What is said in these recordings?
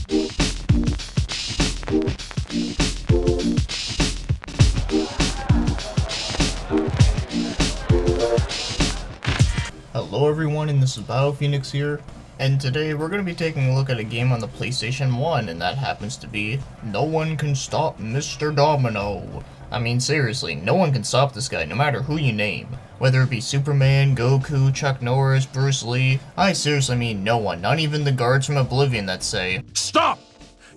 Hello everyone, and this is BioPhoenix here, and today we're going to be taking a look at a game on the PlayStation 1, and that happens to be No One Can Stop Mr.Domino. I mean, seriously, no one can stop this guy, no matter who you name. Whether it be Superman, Goku, Chuck Norris, Bruce Lee, I seriously mean no one, not even the guards from Oblivion that say, "Stop!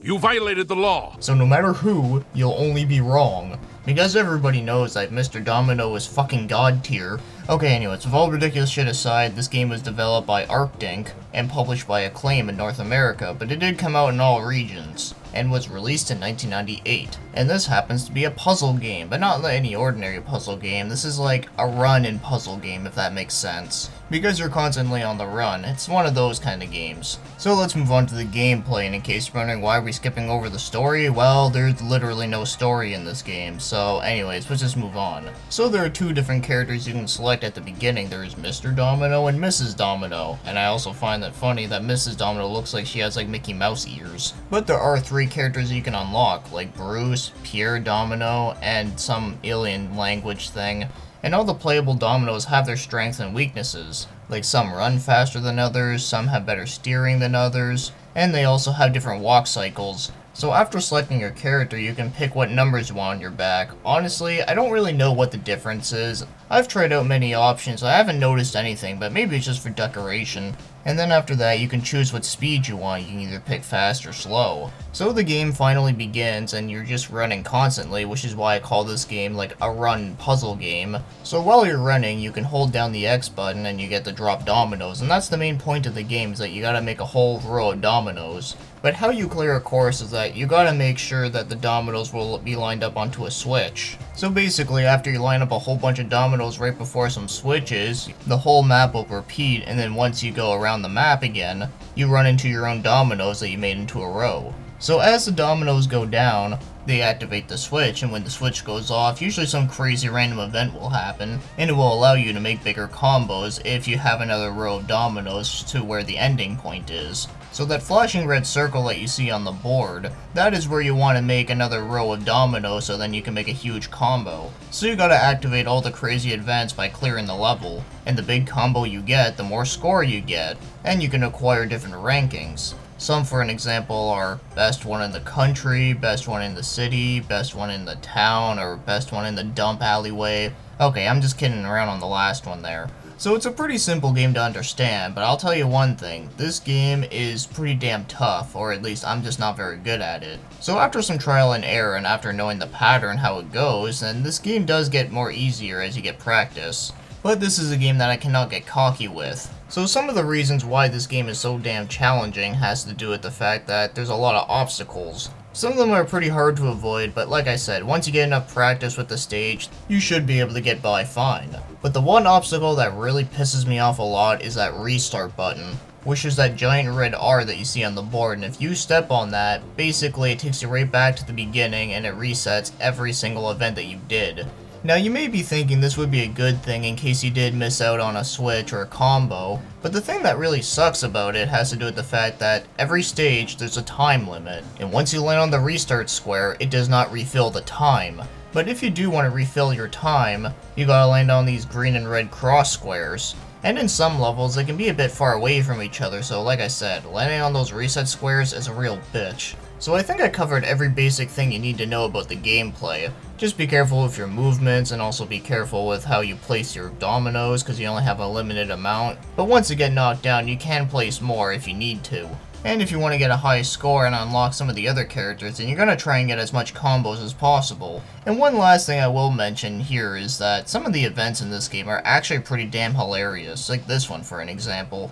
You violated the law!" So no matter who, you'll only be wrong. Because everybody knows that Mr. Domino is fucking god tier. Okay, anyways, with all ridiculous shit aside, this game was developed by ArcDink and published by Acclaim in North America, but it did come out in all regions, and was released in 1998. And this happens to be a puzzle game, but not any ordinary puzzle game. This is like a run-in puzzle game, if that makes sense. Because you're constantly on the run, it's one of those kind of games. So let's move on to the gameplay, and in case you're wondering why we're skipping over the story, well, there's literally no story in this game. So anyways, let's just move on. So there are two different characters you can select at the beginning. There is Mr. Domino and Mrs. Domino. And I also find that funny that Mrs. Domino looks like she has like Mickey Mouse ears. But there are three characters you can unlock, like Bruce, Pierre Domino, and some alien language thing. And all the playable dominoes have their strengths and weaknesses. Like some run faster than others, some have better steering than others, and they also have different walk cycles. So after selecting your character, you can pick what numbers you want on your back. Honestly, I don't really know what the difference is. I've tried out many options, I haven't noticed anything, but maybe it's just for decoration. And then after that, you can choose what speed you want. You can either pick fast or slow. So the game finally begins, and you're just running constantly, which is why I call this game like a run puzzle game. So while you're running, you can hold down the X button and you get to drop dominoes, and that's the main point of the game, is that you gotta make a whole row of dominoes. But how you clear a course is that you gotta make sure that the dominoes will be lined up onto a switch. So basically, after you line up a whole bunch of dominoes right before some switches, the whole map will repeat, and then once you go around the map again, you run into your own dominoes that you made into a row. So as the dominoes go down, they activate the switch, and when the switch goes off, usually some crazy random event will happen, and it will allow you to make bigger combos if you have another row of dominoes to where the ending point is. So that flashing red circle that you see on the board, that is where you want to make another row of dominoes so then you can make a huge combo. So you gotta activate all the crazy events by clearing the level, and the big combo you get, the more score you get, and you can acquire different rankings. Some, for an example, are best one in the country, best one in the city, best one in the town, or best one in the dump alleyway. Okay, I'm just kidding around on the last one there. So it's a pretty simple game to understand, but I'll tell you one thing, this game is pretty damn tough, or at least I'm just not very good at it. So after some trial and error, and after knowing the pattern, how it goes, then this game does get more easier as you get practice. But this is a game that I cannot get cocky with. So some of the reasons why this game is so damn challenging has to do with the fact that there's a lot of obstacles. Some of them are pretty hard to avoid, but like I said, once you get enough practice with the stage, you should be able to get by fine. But the one obstacle that really pisses me off a lot is that restart button, which is that giant red R that you see on the board, and if you step on that, basically it takes you right back to the beginning and it resets every single event that you did. Now you may be thinking this would be a good thing in case you did miss out on a switch or a combo, but the thing that really sucks about it has to do with the fact that every stage there's a time limit, and once you land on the restart square, it does not refill the time. But if you do want to refill your time, you gotta land on these green and red cross squares. And in some levels, they can be a bit far away from each other, so like I said, landing on those reset squares is a real bitch. So I think I covered every basic thing you need to know about the gameplay. Just be careful with your movements, and also be careful with how you place your dominoes, because you only have a limited amount. But once you get knocked down, you can place more if you need to. And if you want to get a high score and unlock some of the other characters, then you're going to try and get as much combos as possible. And one last thing I will mention here is that some of the events in this game are actually pretty damn hilarious, like this one for an example.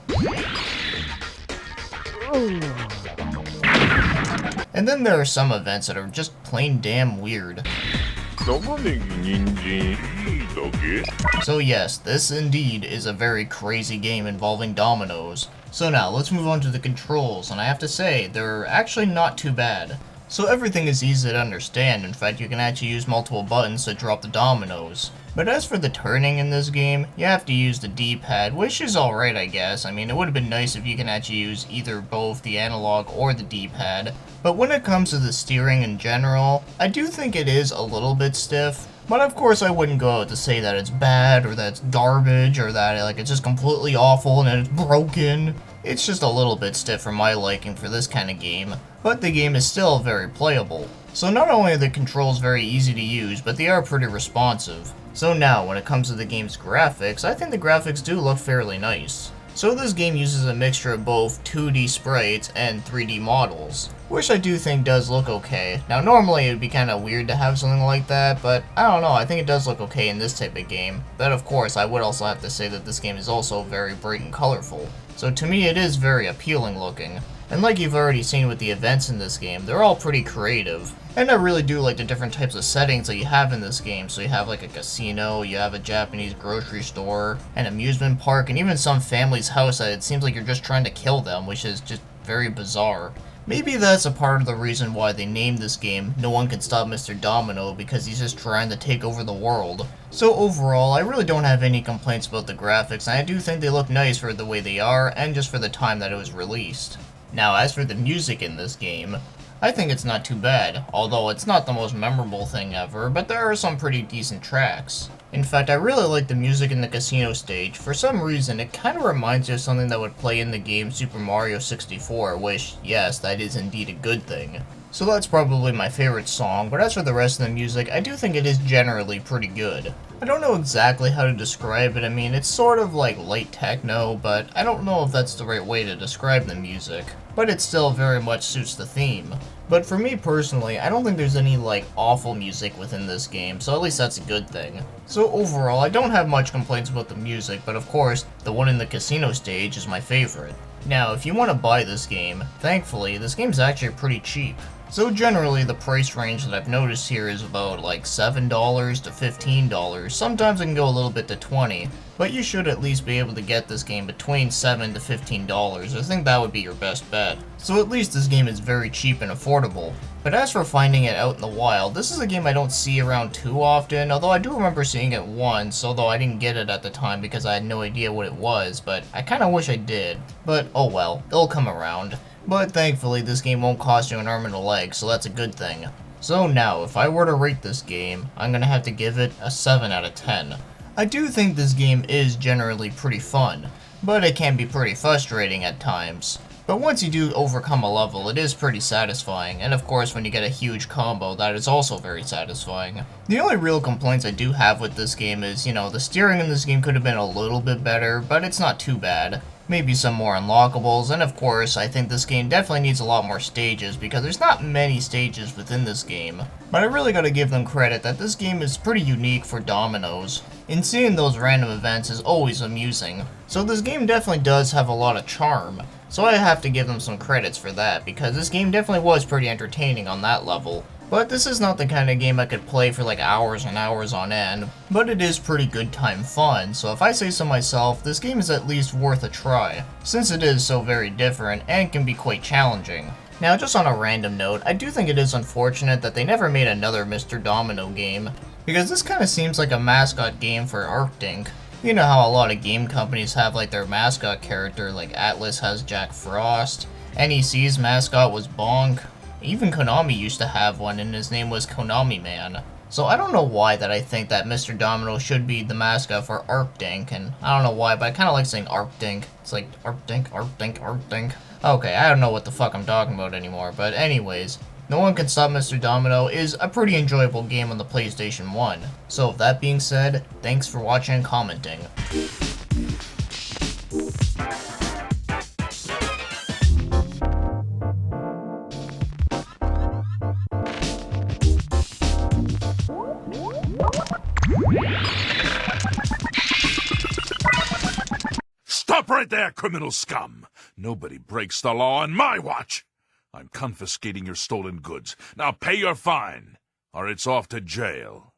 And then there are some events that are just plain damn weird. So yes, this indeed is a very crazy game involving dominoes. So now, let's move on to the controls, and I have to say, they're actually not too bad. so everything is easy to understand. In fact, you can actually use multiple buttons to drop the dominoes. But as for the turning in this game, you have to use the D-pad, which is alright, I guess. I mean, it would have been nice if you can actually use either both the analog or the D-pad. But when it comes to the steering in general, I do think it is a little bit stiff. But of course I wouldn't go out to say that it's bad, or that it's garbage, or that like it's just completely awful and it's broken. It's just a little bit stiff for my liking for this kind of game, but the game is still very playable. So not only are the controls very easy to use, but they are pretty responsive. So now, when it comes to the game's graphics, I think the graphics do look fairly nice. So this game uses a mixture of both 2D sprites and 3D models, which I do think does look okay. Now normally it would be kind of weird to have something like that, but I don't know, I think it does look okay in this type of game. But of course I would also have to say that this game is also very bright and colorful. So to me it is very appealing looking. And like you've already seen with the events in this game, they're all pretty creative. And I really do like the different types of settings that you have in this game. So you have like a casino, you have a Japanese grocery store, an amusement park, and even some family's house that it seems like you're just trying to kill them, which is just very bizarre. Maybe that's a part of the reason why they named this game No One Can Stop Mr.Domino, because he's just trying to take over the world. So overall, I really don't have any complaints about the graphics, and I do think they look nice for the way they are, and just for the time that it was released. Now, as for the music in this game, I think it's not too bad, although it's not the most memorable thing ever, but there are some pretty decent tracks. In fact, I really like the music in the casino stage. For some reason, it kind of reminds you of something that would play in the game Super Mario 64, which, yes, that is indeed a good thing. So that's probably my favorite song, but as for the rest of the music, I do think it is generally pretty good. I don't know exactly how to describe it. I mean, it's sort of like light techno, but I don't know if that's the right way to describe the music. But it still very much suits the theme. But for me personally, I don't think there's any like awful music within this game, so at least that's a good thing. So overall, I don't have much complaints about the music, but of course, the one in the casino stage is my favorite. Now, if you want to buy this game, thankfully, this game's actually pretty cheap. So generally, the price range that I've noticed here is about like $7 to $15. Sometimes it can go a little bit to $20, but you should at least be able to get this game between $7 to $15. I think that would be your best bet. So at least this game is very cheap and affordable. But as for finding it out in the wild, this is a game I don't see around too often, although I do remember seeing it once, although I didn't get it at the time because I had no idea what it was, but I kinda wish I did. But oh well, it'll come around. But thankfully, this game won't cost you an arm and a leg, so that's a good thing. So now, if I were to rate this game, I'm gonna have to give it a 7 out of 10. I do think this game is generally pretty fun, but it can be pretty frustrating at times. But once you do overcome a level, it is pretty satisfying, and of course when you get a huge combo, that is also very satisfying. The only real complaints I do have with this game is, the steering in this game could have been a little bit better, but it's not too bad. Maybe some more unlockables, and of course, I think this game definitely needs a lot more stages, because there's not many stages within this game. But I really gotta give them credit that this game is pretty unique for dominoes, and seeing those random events is always amusing. So this game definitely does have a lot of charm, so I have to give them some credits for that, because this game definitely was pretty entertaining on that level. But this is not the kind of game I could play for like hours and hours on end, but it is pretty good time fun, so if I say so myself, this game is at least worth a try, since it is so very different and can be quite challenging. Now, just on a random note, I do think it is unfortunate that they never made another Mr.Domino game, because this kind of seems like a mascot game for Arctic. You know how a lot of game companies have like their mascot character, like Atlas has Jack Frost, NEC's mascot was Bonk. Even Konami used to have one, and his name was Konami Man. So I don't know why that I think that Mr.Domino should be the mascot for Arctic, and I don't know why, but I kind of like saying Arctic. It's like Arctic. Okay, I don't know what the fuck I'm talking about anymore, but anyways, No One Can Stop Mr.Domino is a pretty enjoyable game on the PlayStation 1. So with that being said, thanks for watching and commenting. Stop right there, criminal scum! Nobody breaks the law on my watch! I'm confiscating your stolen goods. Now pay your fine, or it's off to jail.